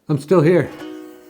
I'm still here,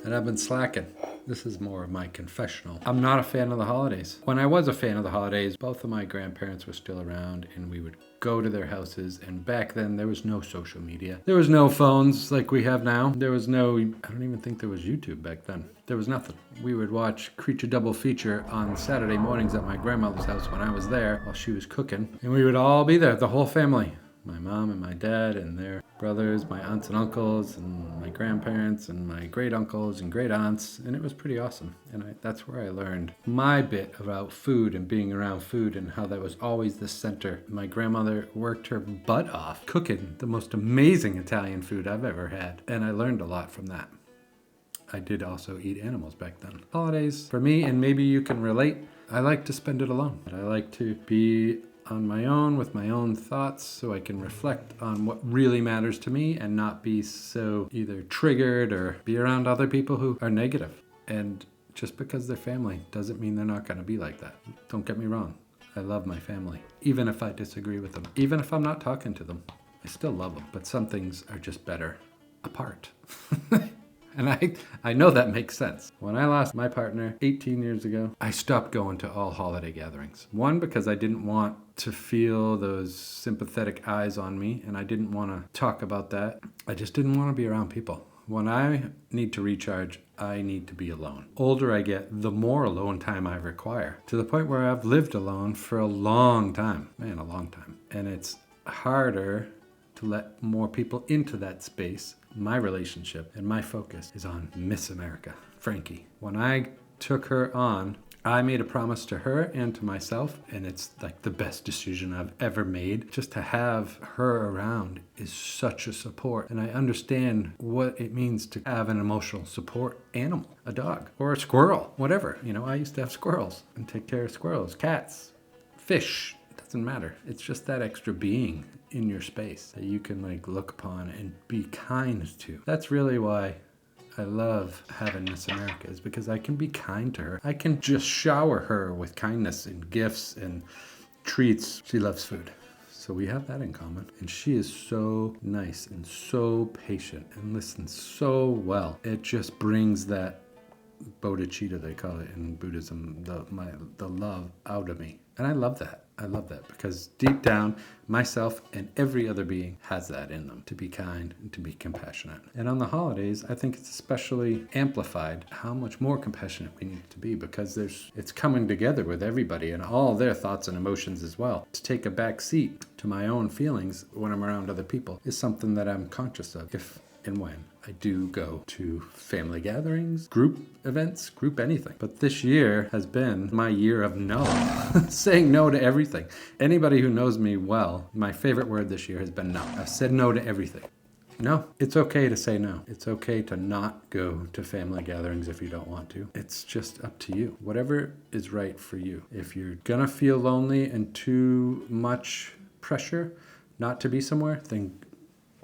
and I've been slacking. This is more of my confessional. I'm not a fan of the holidays. When I was a fan of the holidays, both of my grandparents were still around, and we would go to their houses. And back then, there was no social media. There was no phones like we have now. There was no, I don't even think there was YouTube back then. There was nothing. We would watch Creature Double Feature on Saturday mornings at my grandmother's house when I was there while she was cooking. And we would all be there, the whole family. My mom and my dad and their brothers, my aunts and uncles, and my grandparents, and my great uncles and great aunts, and it was pretty awesome. And that's where I learned my bit about food and being around food and how that was always the center. My grandmother worked her butt off cooking the most amazing Italian food I've ever had, and I learned a lot from that. I did also eat animals back then. Holidays, for me, and maybe you can relate, I like to spend it alone. I like to be on my own with my own thoughts so I can reflect on what really matters to me and not be so either triggered or be around other people who are negative. And just because they're family doesn't mean they're not going to be like that. Don't get me wrong. I love my family, even if I disagree with them, even if I'm not talking to them. I still love them, but some things are just better apart. And I know that makes sense. When I lost my partner 18 years ago, I stopped going to all holiday gatherings. One, because I didn't want to feel those sympathetic eyes on me, and I didn't want to talk about that. I just didn't want to be around people. When I need to recharge, I need to be alone. Older I get, the more alone time I require, to the point where I've lived alone for a long time. Man, a long time. And it's harder to let more people into that space. My relationship and my focus is on Miss America, Frankie. When I took her on, I made a promise to her and to myself, and it's like the best decision I've ever made. Just to have her around is such a support, and I understand what it means to have an emotional support animal, a dog or a squirrel, whatever. You know, I used to have squirrels and take care of squirrels, cats, fish. Doesn't matter. It's just that extra being in your space that you can like look upon and be kind to. That's really why I love having Miss America, is because I can be kind to her. I can just shower her with kindness and gifts and treats. She loves food. So we have that in common. And she is so nice and so patient and listens so well. It just brings that bodhicitta, they call it in Buddhism, the love out of me. And I love that. I love that because deep down, myself and every other being has that in them, to be kind and to be compassionate. And on the holidays, I think it's especially amplified how much more compassionate we need to be, because it's coming together with everybody and all their thoughts and emotions as well. To take a back seat to my own feelings when I'm around other people is something that I'm conscious of if and when I do go to family gatherings, group events, group anything. But this year has been my year of no, saying no to everything. Anybody who knows me well, my favorite word this year has been no. I've said no to everything. No, it's okay to say no. It's okay to not go to family gatherings if you don't want to. It's just up to you. Whatever is right for you. If you're gonna feel lonely and too much pressure not to be somewhere, then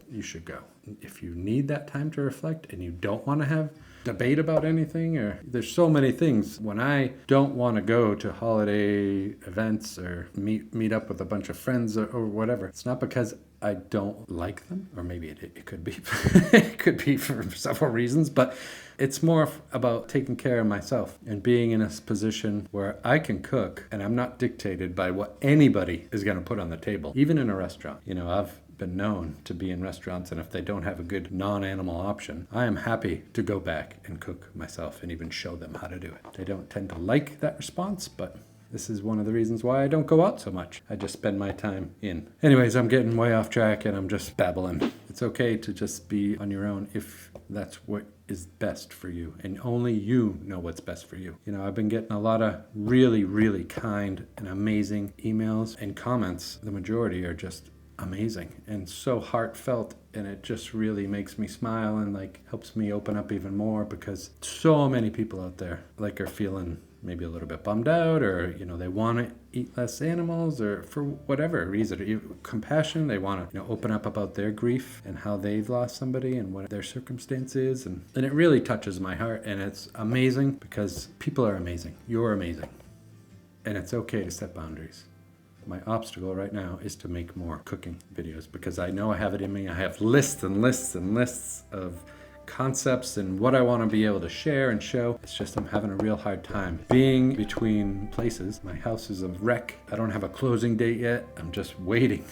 you should go. If you need that time to reflect and you don't want to have debate about anything, or there's so many things. When I don't want to go to holiday events or meet up with a bunch of friends or whatever, it's not because I don't like them, or maybe it could be. It could be for several reasons, but it's more about taking care of myself and being in a position where I can cook and I'm not dictated by what anybody is going to put on the table, even in a restaurant. You know, I've been known to be in restaurants, and if they don't have a good non-animal option, I am happy to go back and cook myself and even show them how to do it. They don't tend to like that response, but this is one of the reasons why I don't go out so much. I just spend my time in. Anyways, I'm getting way off track and I'm just babbling. It's okay to just be on your own if that's what is best for you, and only you know what's best for you. You know, I've been getting a lot of really, really kind and amazing emails and comments. The majority are just amazing and so heartfelt, and it just really makes me smile and like helps me open up even more, because so many people out there like are feeling maybe a little bit bummed out, or you know, they want to eat less animals, or for whatever reason, compassion, they want to open up about their grief and how they've lost somebody and what their circumstance is, and it really touches my heart. And it's amazing because people are amazing. You're amazing, and it's okay to set boundaries. My obstacle right now is to make more cooking videos, because I know I have it in me. I have lists and lists and lists of concepts and what I want to be able to share and show. It's just I'm having a real hard time being between places. My house is a wreck. I don't have a closing date yet. I'm just waiting.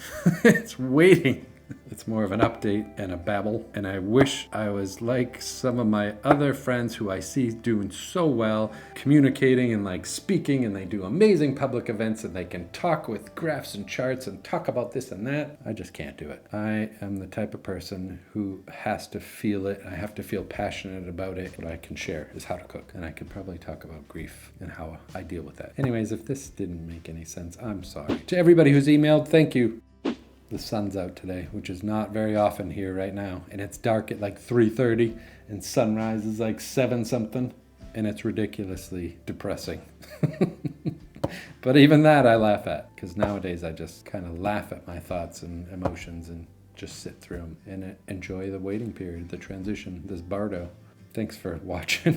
It's waiting. It's more of an update and a babble. And I wish I was like some of my other friends who I see doing so well, communicating and like speaking, and they do amazing public events and they can talk with graphs and charts and talk about this and that. I just can't do it. I am the type of person who has to feel it. I have to feel passionate about it. What I can share is how to cook. And I could probably talk about grief and how I deal with that. Anyways, if this didn't make any sense, I'm sorry. To everybody who's emailed, thank you. The sun's out today, which is not very often here right now. And it's dark at like 3:30 and sunrise is like 7 something. And it's ridiculously depressing. But even that I laugh at, because nowadays I just kind of laugh at my thoughts and emotions and just sit through them and enjoy the waiting period, the transition, this bardo. Thanks for watching.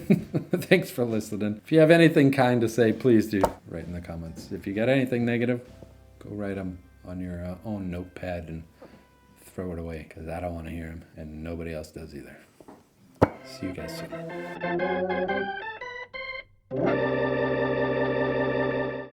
Thanks for listening. If you have anything kind to say, please do write in the comments. If you got anything negative, go write them on your own notepad and throw it away, because I don't want to hear them and nobody else does either. See you guys soon.